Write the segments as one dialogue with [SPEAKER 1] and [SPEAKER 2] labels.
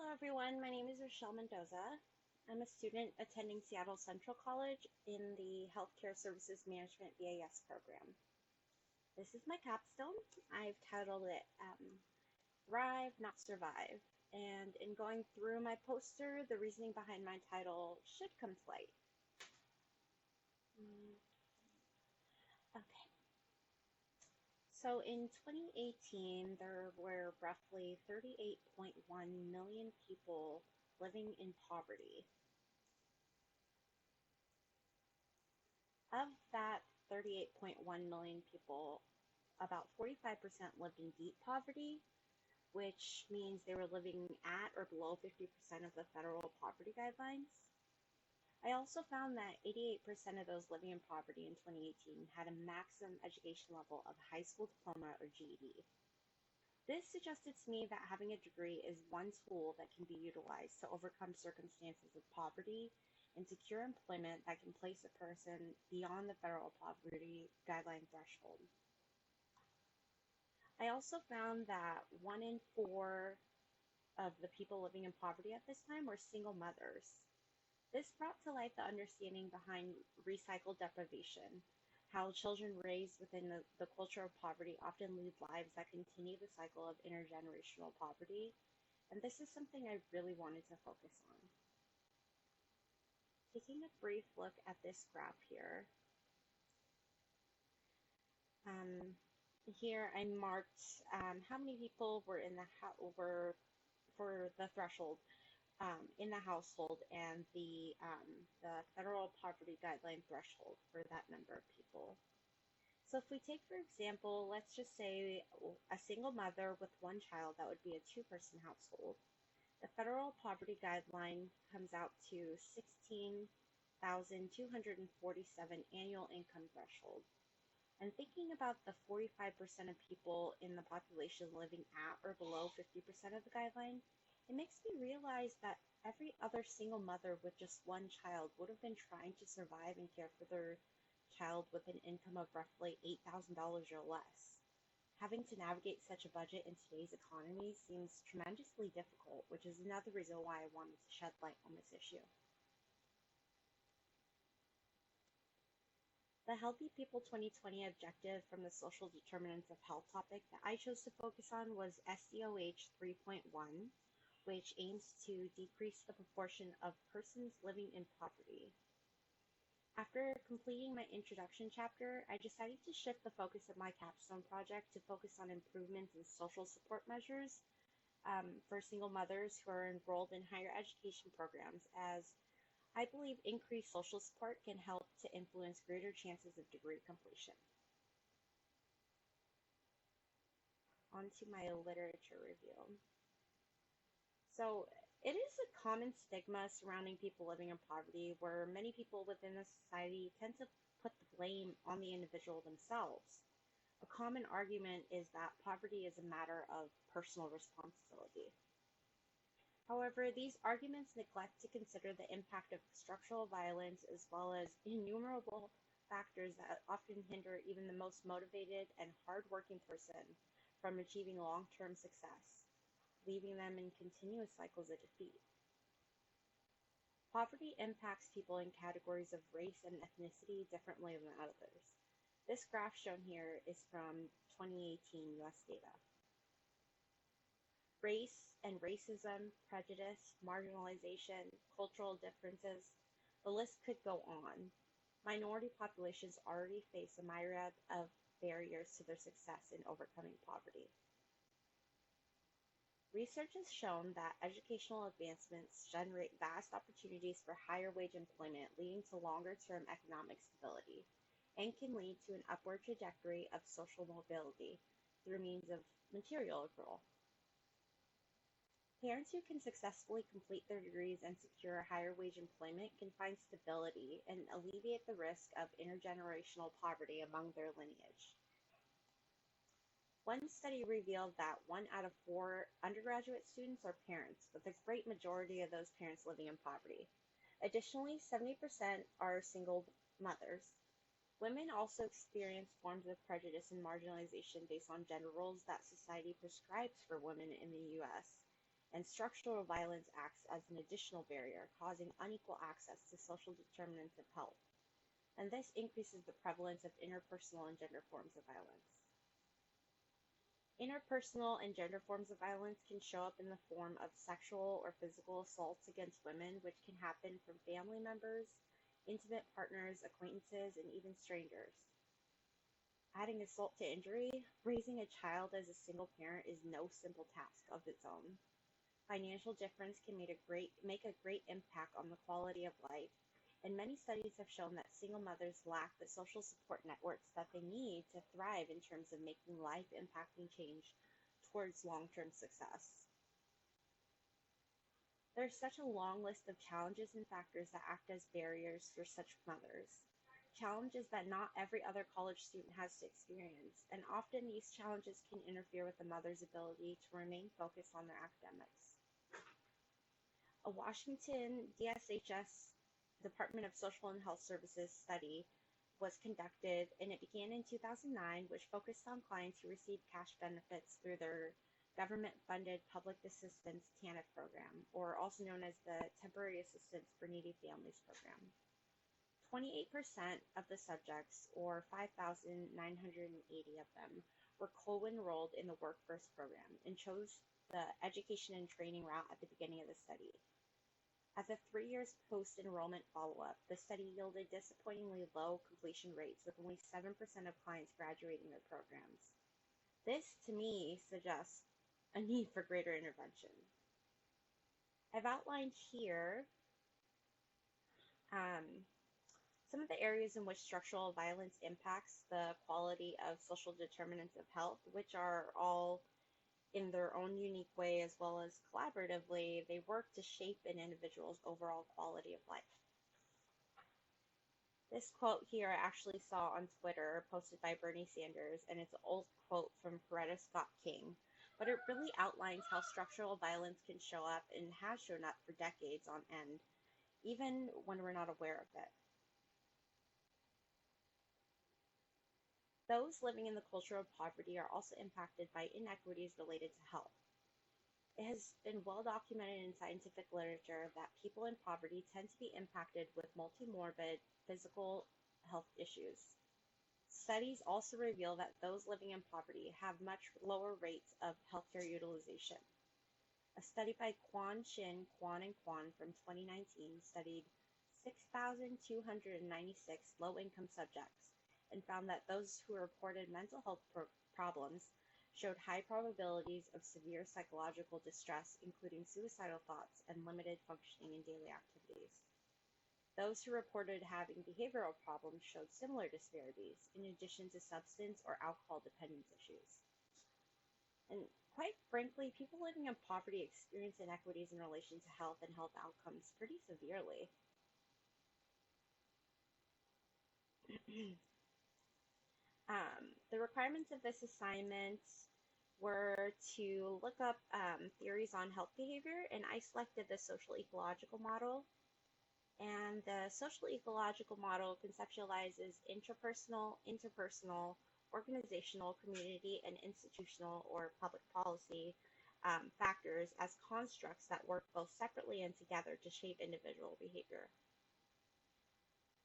[SPEAKER 1] Hello everyone, my name is Rachelle Mendoza. I'm a student attending Seattle Central College in the Healthcare Services Management BAS program. This is my capstone. I've titled it Thrive, Not Survive. And in going through my poster, the reasoning behind my title should come to light. Okay. So in 2018, there were roughly 38.1 million people living in poverty. Of that 38.1 million people, about 45% lived in deep poverty, which means they were living at or below 50% of the federal poverty guidelines. I also found that 88% of those living in poverty in 2018 had a maximum education level of high school diploma or GED. This suggested to me that having a degree is one tool that can be utilized to overcome circumstances of poverty and secure employment that can place a person beyond the federal poverty guideline threshold. I also found that 1 in 4 of the people living in poverty at this time were single mothers. This brought to light the understanding behind recycled deprivation, how children raised within the culture of poverty often lead lives that continue the cycle of intergenerational poverty, and this is something I really wanted to focus on. Taking a brief look at this graph here, here I marked how many people were in the were for the threshold in the household and the federal poverty guideline threshold for that number of people. So if we take, for example, let's just say a single mother with one child, that would be a two-person household. The federal poverty guideline comes out to 16,247 annual income threshold. And thinking about the 45% of people in the population living at or below 50% of the guideline, it makes me realize that every other single mother with just one child would have been trying to survive and care for their child with an income of roughly $8,000 or less. Having to navigate such a budget in today's economy seems tremendously difficult, which is another reason why I wanted to shed light on this issue. The Healthy People 2020 objective from the social determinants of health topic that I chose to focus on was SDOH 3.1, which aims to decrease the proportion of persons living in poverty. After completing my introduction chapter, I decided to shift the focus of my capstone project to focus on improvements in social support measures for single mothers who are enrolled in higher education programs, as I believe increased social support can help to influence greater chances of degree completion. On to my literature review. So it is a common stigma surrounding people living in poverty, where many people within the society tend to put the blame on the individual themselves. A common argument is that poverty is a matter of personal responsibility. However, these arguments neglect to consider the impact of structural violence as well as innumerable factors that often hinder even the most motivated and hardworking person from achieving long-term success, leaving them in continuous cycles of defeat. Poverty impacts people in categories of race and ethnicity differently than others. This graph shown here is from 2018 US data. Race and racism, prejudice, marginalization, cultural differences, the list could go on. Minority populations already face a myriad of barriers to their success in overcoming poverty. Research has shown that educational advancements generate vast opportunities for higher wage employment, leading to longer-term economic stability, and can lead to an upward trajectory of social mobility through means of material growth. Parents who can successfully complete their degrees and secure higher wage employment can find stability and alleviate the risk of intergenerational poverty among their lineage. One study revealed that 1 out of 4 undergraduate students are parents, with a great majority of those parents living in poverty. Additionally, 70% are single mothers. Women also experience forms of prejudice and marginalization based on gender roles that society prescribes for women in the U.S., and structural violence acts as an additional barrier, causing unequal access to social determinants of health, and this increases the prevalence of interpersonal and gender forms of violence. Interpersonal and gender forms of violence can show up in the form of sexual or physical assaults against women, which can happen from family members, intimate partners, acquaintances, and even strangers. Adding assault to injury, raising a child as a single parent is no simple task of its own. Financial difference can make a great impact on the quality of life, and many studies have shown that single mothers lack the social support networks that they need to thrive in terms of making life-impacting change towards long-term success. There's such a long list of challenges and factors that act as barriers for such mothers. Challenges that not every other college student has to experience, and often these challenges can interfere with the mother's ability to remain focused on their academics. A Washington DSHS Department of Social and Health Services study was conducted, and it began in 2009, which focused on clients who received cash benefits through their government-funded Public Assistance TANF program, or also known as the Temporary Assistance for Needy Families program. 28% of the subjects, or 5,980 of them, were co-enrolled in the Work First program and chose the education and training route at the beginning of the study. At the 3 years post-enrollment follow-up, the study yielded disappointingly low completion rates, with only 7% of clients graduating their programs. This, to me, suggests a need for greater intervention. I've outlined here some of the areas in which structural violence impacts the quality of social determinants of health, which are all in their own unique way, as well as collaboratively, they work to shape an individual's overall quality of life. This quote here I actually saw on Twitter, posted by Bernie Sanders, and it's an old quote from Coretta Scott King, but it really outlines how structural violence can show up and has shown up for decades on end, even when we're not aware of it. Those living in the culture of poverty are also impacted by inequities related to health. It has been well documented in scientific literature that people in poverty tend to be impacted with multi-morbid physical health issues. Studies also reveal that those living in poverty have much lower rates of healthcare utilization. A study by Quan Shin, Quan, and Quan from 2019 studied 6,296 low-income subjects and found that those who reported mental health problems showed high probabilities of severe psychological distress, including suicidal thoughts and limited functioning in daily activities. Those who reported having behavioral problems showed similar disparities, in addition to substance or alcohol dependence issues. And quite frankly, people living in poverty experience inequities in relation to health and health outcomes pretty severely. The requirements of this assignment were to look up theories on health behavior, and I selected the social ecological model. And the social ecological model conceptualizes intrapersonal, interpersonal, organizational, community, and institutional or public policy factors as constructs that work both separately and together to shape individual behavior.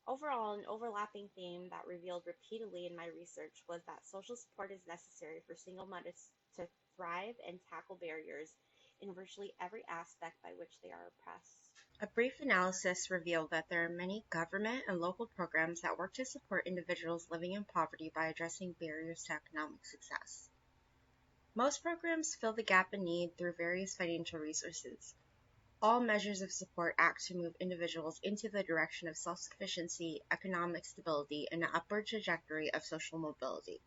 [SPEAKER 1] Overall, an overlapping theme that revealed repeatedly in my research was that social support is necessary for single mothers to thrive and tackle barriers in virtually every aspect by which they are oppressed. A brief analysis revealed that there are many government and local programs that work to support individuals living in poverty by addressing barriers to economic success. Most programs fill the gap in need through various financial resources. All measures of support act to move individuals into the direction of self-sufficiency, economic stability, and an upward trajectory of social mobility.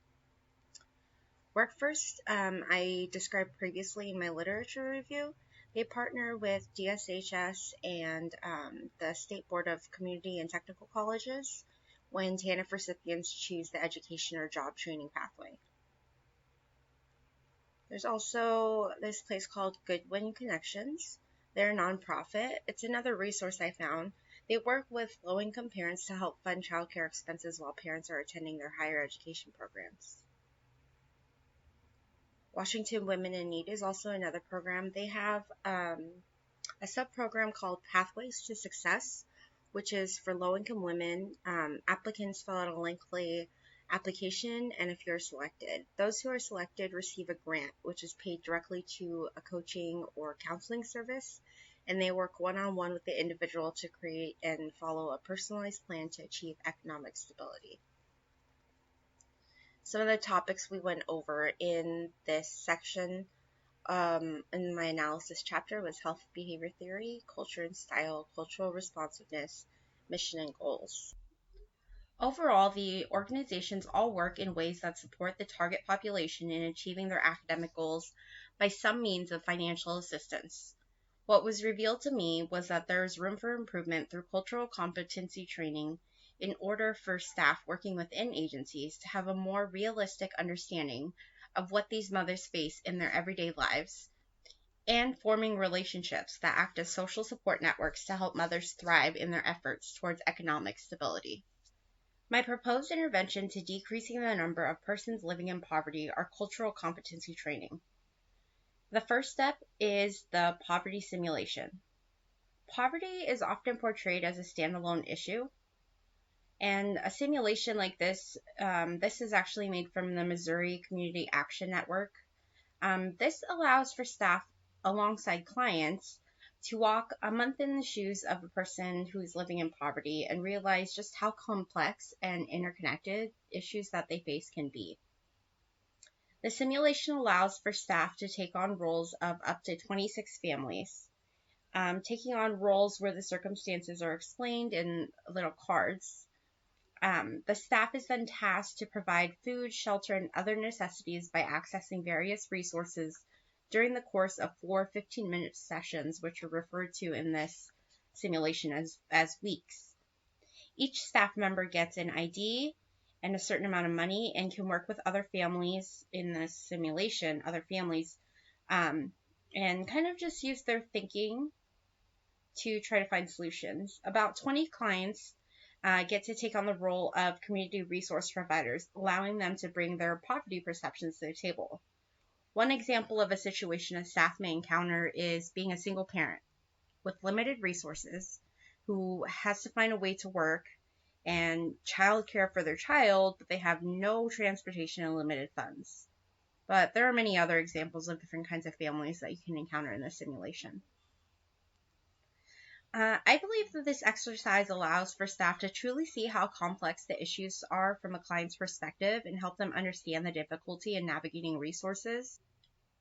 [SPEAKER 1] Work First, I described previously in my literature review. They partner with DSHS and the State Board of Community and Technical Colleges when TANF recipients choose the education or job training pathway. There's also this place called Goodwin Connections. They're a nonprofit. It's another resource I found. They work with low-income parents to help fund childcare expenses while parents are attending their higher education programs. Washington Women in Need is also another program. They have a sub-program called Pathways to Success, which is for low-income women. Applicants fill out a lengthy application, and if you're selected, those who are selected receive a grant, which is paid directly to a coaching or counseling service, and they work one-on-one with the individual to create and follow a personalized plan to achieve economic stability. Some of the topics we went over in this section in my analysis chapter was health behavior theory, culture and style, cultural responsiveness, mission and goals. Overall, the organizations all work in ways that support the target population in achieving their academic goals by some means of financial assistance. What was revealed to me was that there is room for improvement through cultural competency training in order for staff working within agencies to have a more realistic understanding of what these mothers face in their everyday lives, and forming relationships that act as social support networks to help mothers thrive in their efforts towards economic stability. My proposed intervention to decreasing the number of persons living in poverty are cultural competency training. The first step is the poverty simulation. Poverty is often portrayed as a standalone issue, and a simulation like this, this is actually made from the Missouri Community Action Network. This allows for staff alongside clients to walk a month in the shoes of a person who is living in poverty and realize just how complex and interconnected issues that they face can be. The simulation allows for staff to take on roles of up to 26 families, taking on roles where the circumstances are explained in little cards. The staff is then tasked to provide food, shelter, and other necessities by accessing various resources during the course of 4 15-minute sessions, which are referred to in this simulation as weeks. Each staff member gets an ID and a certain amount of money and can work with other families in this simulation, other families, and kind of just use their thinking to try to find solutions. About 20 clients get to take on the role of community resource providers, allowing them to bring their poverty perceptions to the table. One example of a situation a staff may encounter is being a single parent with limited resources who has to find a way to work and childcare for their child, but they have no transportation and limited funds. But there are many other examples of different kinds of families that you can encounter in this simulation. I believe that this exercise allows for staff to truly see how complex the issues are from a client's perspective and help them understand the difficulty in navigating resources.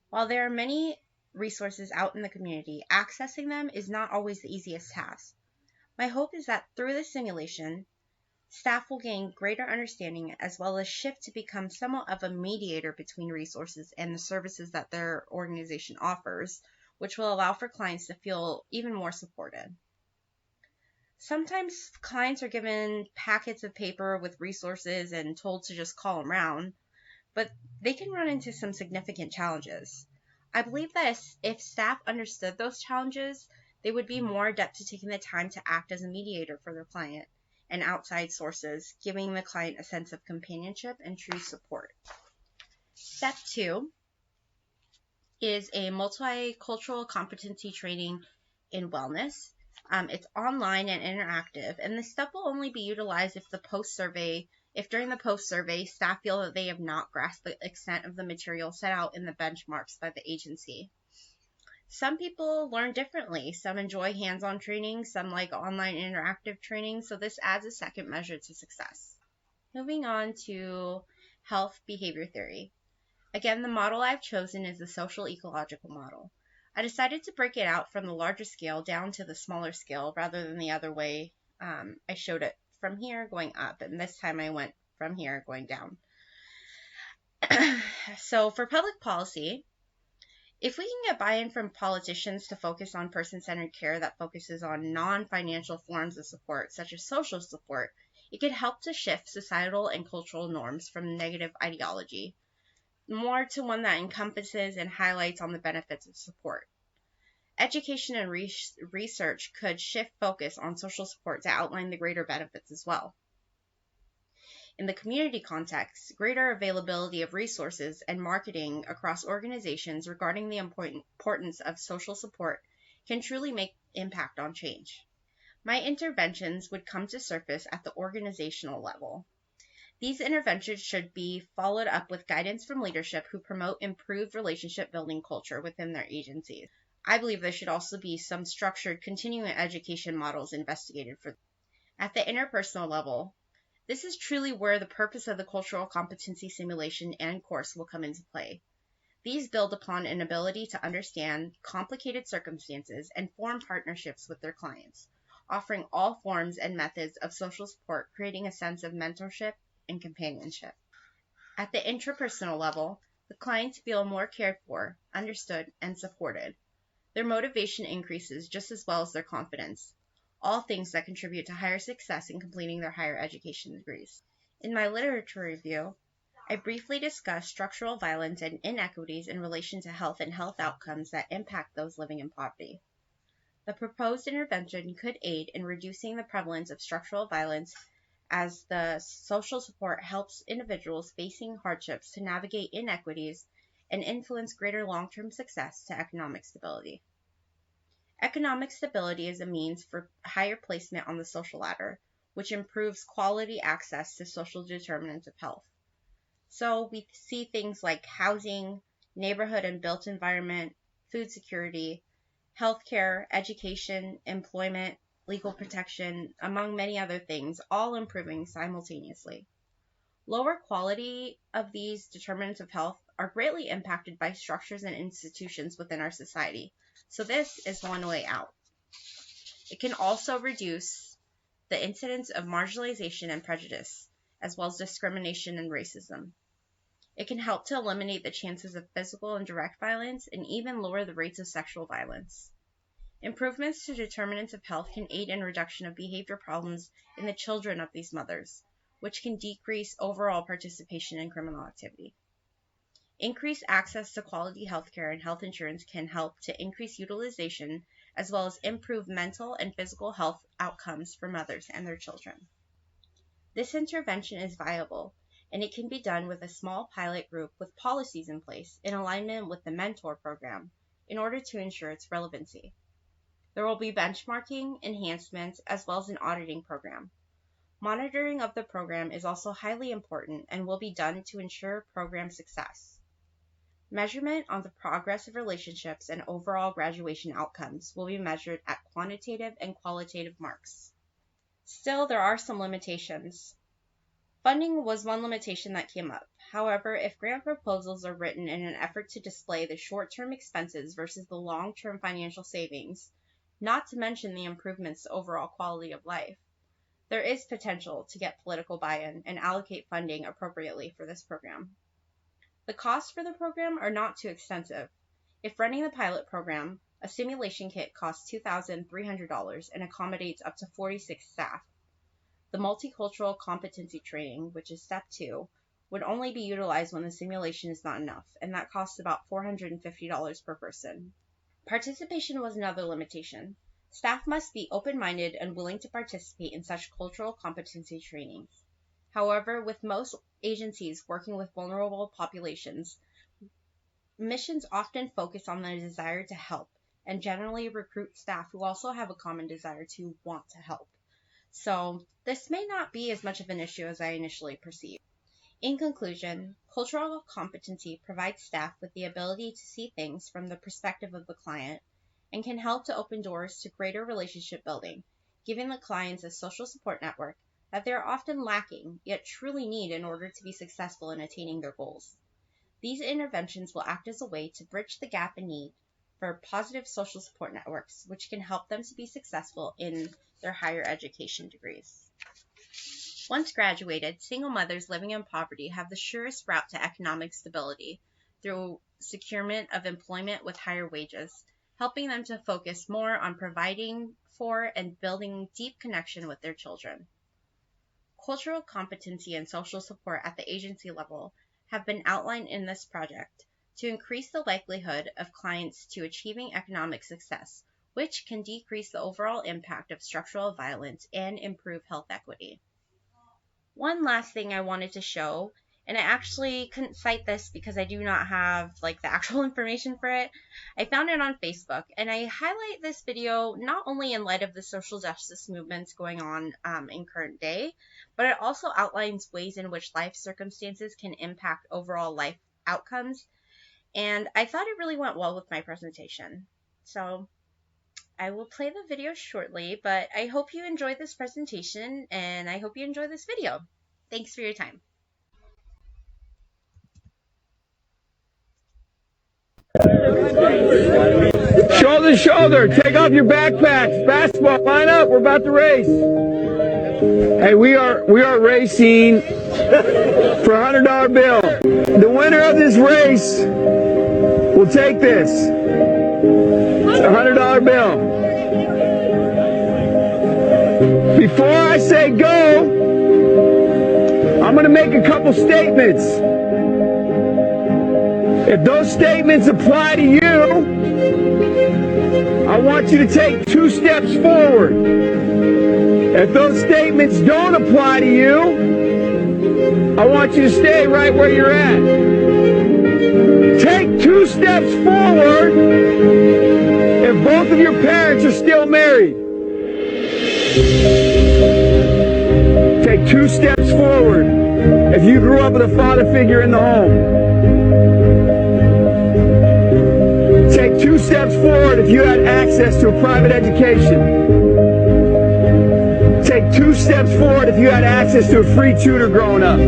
[SPEAKER 1] While there are many resources out in the community, accessing them is not always the easiest task. My hope is that through this simulation, staff will gain greater understanding as well as shift to become somewhat of a mediator between resources and the services that their organization offers, which will allow for clients to feel even more supported. Sometimes clients are given packets of paper with resources and told to just call them around, but they can run into some significant challenges. I believe that if staff understood those challenges, they would be more adept to taking the time to act as a mediator for their client and outside sources, giving the client a sense of companionship and true support. Step 2 is a multicultural competency training in wellness. It's online and interactive, and this step will only be utilized if during the post-survey, staff feel that they have not grasped the extent of the material set out in the benchmarks by the agency. Some people learn differently. Some enjoy hands-on training, some like online interactive training, so this adds a second measure to success. Moving on to health behavior theory. Again, the model I've chosen is the social ecological model. I decided to break it out from the larger scale down to the smaller scale rather than the other way. I showed it from here going up, and this time I went from here going down. So for public policy, if we can get buy-in from politicians to focus on person-centered care that focuses on non-financial forms of support, such as social support, it could help to shift societal and cultural norms from negative ideology more to one that encompasses and highlights on the benefits of support. Education and research could shift focus on social support to outline the greater benefits as well. In the community context, greater availability of resources and marketing across organizations regarding the importance of social support can truly make impact on change. My interventions would come to surface at the organizational level. These interventions should be followed up with guidance from leadership who promote improved relationship building culture within their agencies. I believe there should also be some structured continuing education models investigated for. At the interpersonal level, this is truly where the purpose of the cultural competency simulation and course will come into play. These build upon an ability to understand complicated circumstances and form partnerships with their clients, offering all forms and methods of social support, creating a sense of mentorship and companionship. At the intrapersonal level, the clients feel more cared for, understood, and supported. Their motivation increases just as well as their confidence, all things that contribute to higher success in completing their higher education degrees. In my literature review, I briefly discussed structural violence and inequities in relation to health and health outcomes that impact those living in poverty. The proposed intervention could aid in reducing the prevalence of structural violence as the social support helps individuals facing hardships to navigate inequities and influence greater long-term success to economic stability. Economic stability is a means for higher placement on the social ladder, which improves quality access to social determinants of health. So we see things like housing, neighborhood and built environment, food security, healthcare, education, employment, legal protection, among many other things, all improving simultaneously. Lower quality of these determinants of health are greatly impacted by structures and institutions within our society. So this is one way out. It can also reduce the incidence of marginalization and prejudice, as well as discrimination and racism. It can help to eliminate the chances of physical and direct violence and even lower the rates of sexual violence. Improvements to determinants of health can aid in reduction of behavior problems in the children of these mothers, which can decrease overall participation in criminal activity. Increased access to quality healthcare and health insurance can help to increase utilization as well as improve mental and physical health outcomes for mothers and their children. This intervention is viable, and it can be done with a small pilot group with policies in place in alignment with the mentor program in order to ensure its relevancy. There will be benchmarking, enhancements, as well as an auditing program. Monitoring of the program is also highly important and will be done to ensure program success. Measurement on the progress of relationships and overall graduation outcomes will be measured at quantitative and qualitative marks. Still, there are some limitations. Funding was one limitation that came up. However, if grant proposals are written in an effort to display the short-term expenses versus the long-term financial savings, not to mention the improvements to overall quality of life, there is potential to get political buy-in and allocate funding appropriately for this program. The costs for the program are not too extensive. If running the pilot program, a simulation kit costs $2,300 and accommodates up to 46 staff. The multicultural competency training, which is step 2, would only be utilized when the simulation is not enough, and that costs about $450 per person. Participation was another limitation. Staff must be open-minded and willing to participate in such cultural competency trainings. However, with most agencies working with vulnerable populations, missions often focus on the desire to help and generally recruit staff who also have a common desire to want to help. So this may not be as much of an issue as I initially perceived. In conclusion, cultural competency provides staff with the ability to see things from the perspective of the client and can help to open doors to greater relationship building, giving the clients a social support network that they are often lacking, yet truly need in order to be successful in attaining their goals. These interventions will act as a way to bridge the gap in need for positive social support networks, which can help them to be successful in their higher education degrees. Once graduated, single mothers living in poverty have the surest route to economic stability through securement of employment with higher wages, helping them to focus more on providing for and building deep connection with their children. Cultural competency and social support at the agency level have been outlined in this project to increase the likelihood of clients to achieving economic success, which can decrease the overall impact of structural violence and improve health equity. One last thing I wanted to show, and I actually couldn't cite this because I do not have like the actual information for it. I found it on Facebook, and I highlight this video not only in light of the social justice movements going on in current day, but it also outlines ways in which life circumstances can impact overall life outcomes. And I thought it really went well with my presentation. So I will play the video shortly, but I hope you enjoyed this presentation and I hope you enjoy this video. Thanks for your time.
[SPEAKER 2] Shoulder to shoulder, take off your backpacks. Basketball, line up, we're about to race. Hey, we are racing for a $100 bill. The winner of this race will take this. It's a $100 bill. Before I say go, I'm going to make a couple statements. If those statements apply to you, I want you to take 2 steps forward. If those statements don't apply to you, I want you to stay right where you're at. Take 2 steps forward if both of your parents are still married. Take 2 steps forward if you grew up with a father figure in the home. Take 2 steps forward if you had access to a private education. Take 2 steps forward if you had access to a free tutor growing up.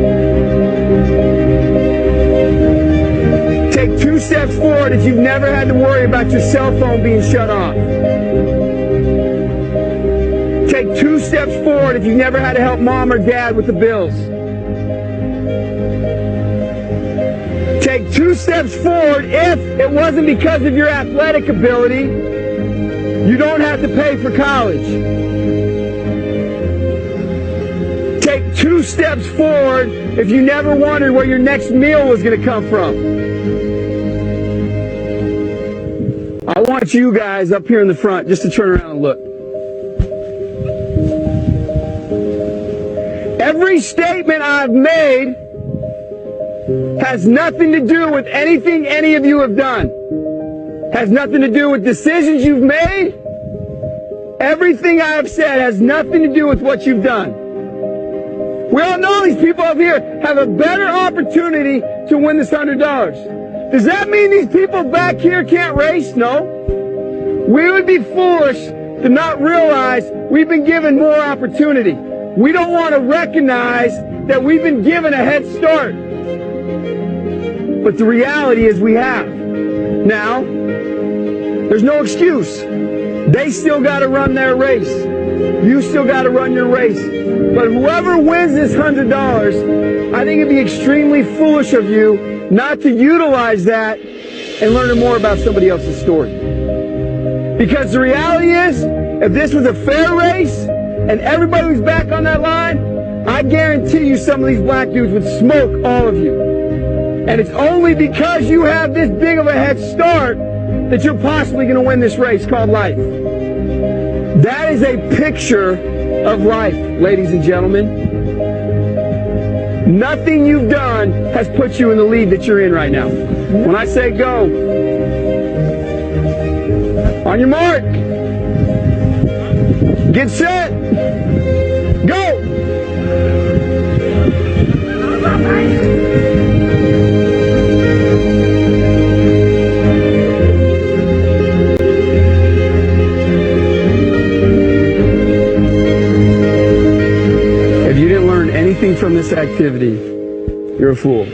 [SPEAKER 2] Take 2 steps forward if you've never had to worry about your cell phone being shut off. Take 2 steps forward if you've never had to help mom or dad with the bills. Take 2 steps forward if it wasn't because of your athletic ability. You don't have to pay for college. Take 2 steps forward if you never wondered where your next meal was going to come from. I want you guys up here in the front just to turn around and look. Every statement I've made has nothing to do with anything any of you have done. Has nothing to do with decisions you've made. Everything I have said has nothing to do with what you've done. We all know these people up here have a better opportunity to win this $100. Does that mean these people back here can't race? No. We would be foolish to not realize we've been given more opportunity. We don't want to recognize that we've been given a head start. But the reality is we have. Now, there's no excuse. They still got to run their race. You still got to run your race. But whoever wins this $100, I think it'd be extremely foolish of you not to utilize that and learn more about somebody else's story. Because the reality is, if this was a fair race and everybody was back on that line, I guarantee you some of these black dudes would smoke all of you. And it's only because you have this big of a head start that you're possibly going to win this race called life. That is a picture of life, ladies and gentlemen. Nothing you've done has put you in the lead that you're in right now. When I say go, on your mark, get set, go! If you didn't learn anything from this activity, you're a fool.